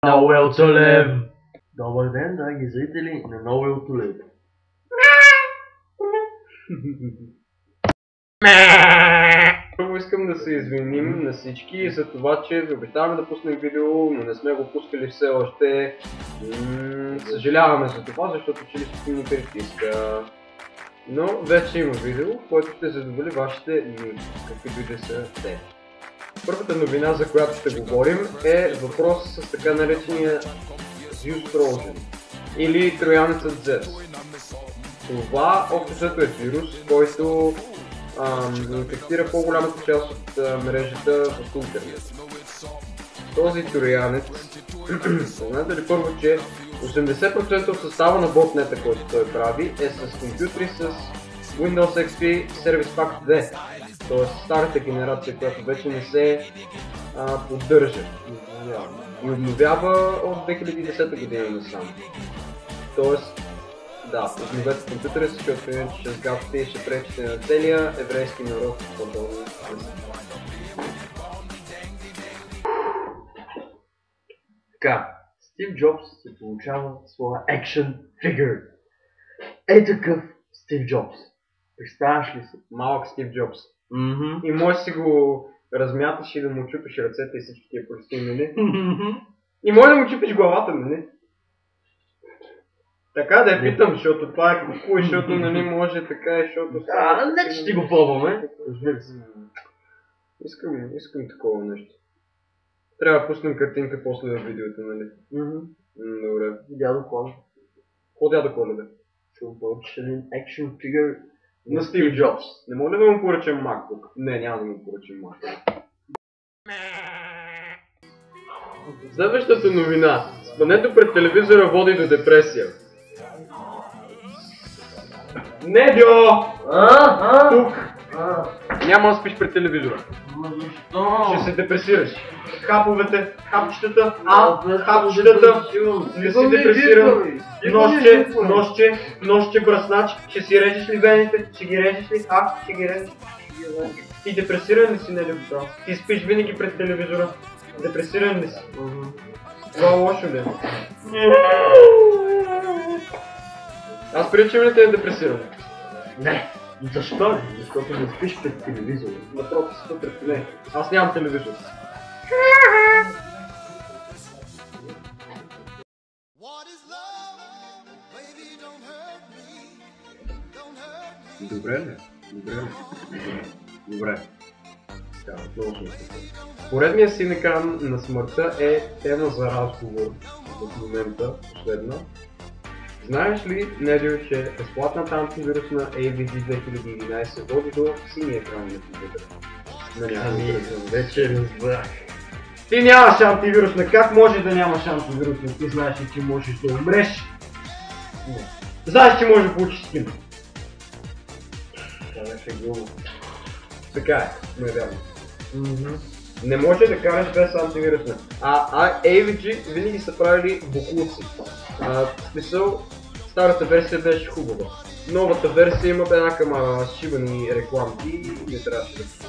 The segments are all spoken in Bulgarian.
Новелто Лев! Добър ден, драги зрители на Новелто Лев! Първо искам да се извиним на всички за това, че ви обещаваме да пуснем видео, но не сме го пускали все още. Съжаляваме за това, защото челището ни притиска. Но вече има видео, което ще задоволи вашите нужди, каквито и да са те. Първата новина, за която ще говорим, е въпрос с така наречения Zeus Trojan или троянецът Зевс. Това общо е вирус, който инфектира по-голямата част от мрежата в интернет. Този троянец, знаете ли първо, че 80% от състава на ботнета, който той прави, е с компютри с Windows XP Service Pack 2, т.е. старата генерация, която вече не се поддържа и обновява от 2010 година насам. Тоест, да, обновете компютъра си, защото иначе ще сгавате и ще пречите на целия еврейски народ в подобни. Така, Стив Джобс се получава своя action figure. Е такъв Стив Джобс. Представяш ли се? Малък Стив Джобс. И може си го размяташ и да му чупиш ръцете и всички тия пръсти, нали? И може да му чупиш главата, нали? Така да я питам, защото това е кукуй, защото нали може така и защото... Не че ще го пробваме. Искам такова нещо. Трябва да пуснем картинка после на видеото, нали? Добре. Дядо Коледа. Какво дядо Коледа? Ще поръчаш един action figure на Стив Джобс. Не мога да му поръчам MacBook? Не, няма да му поръчам MacBook. Следващата новина. Спането пред телевизора води до депресия. Недьо! Тук! Няма да спиш пред телевизора. Защо? Ще се депресираш. Хаповете, хапчетата, хапчетата, не си депресиран. Нощче, бръснач, ще си режеш ли вените, ще ги режеш ли, ще ги режеш. Ти депресиран ли си, Недьо? Ти спиш винаги пред телевизора. Депресиран ли си? Това лошо ли? Аз приличам ли те е депресиран? Не. Защо ли? Защото не спиш пред телевизора. Напротив, супер, не. Аз нямам телевизор. Добре ли? Добре. Поредният си екран на смъртта е тема за разговор в момента, последна. Знаеш ли, Недьо, че безплатната антивирусна AVG 2011 води до синия екран на компютъра? Вече разбрах. Ти нямаш антивирусна, как може да нямаш антивирусна? Ти знаеш ли, че можеш да умреш? Знаеш, че можеш да получиш скин. Това беше глупо. Така е, но е вярно. Не може да караш без антивирусна. AVG винаги са правили боклуци. В смисъл, старата версия беше хубава. Новата версия има една кама шибани рекламки и не трябваше да се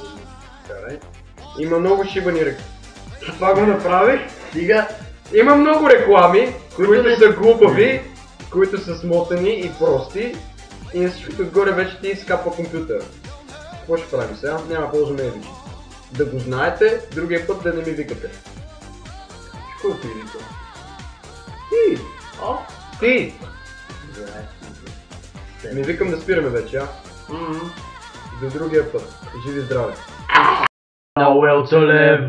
карай. Има много шибани рекламки. Това го направих. Стига. Има много реклами, които са глупави, които са смотани и прости. И на всичкото отгоре вече ти скапва компютъра. Какво ще правим сега? Няма ползваме AVG. Да го знаете, другия път да не ми викате. Какво ти вика? Ти! Ти! Не викам да спираме вече, До другия път. Живи здраве! Новелто Лев!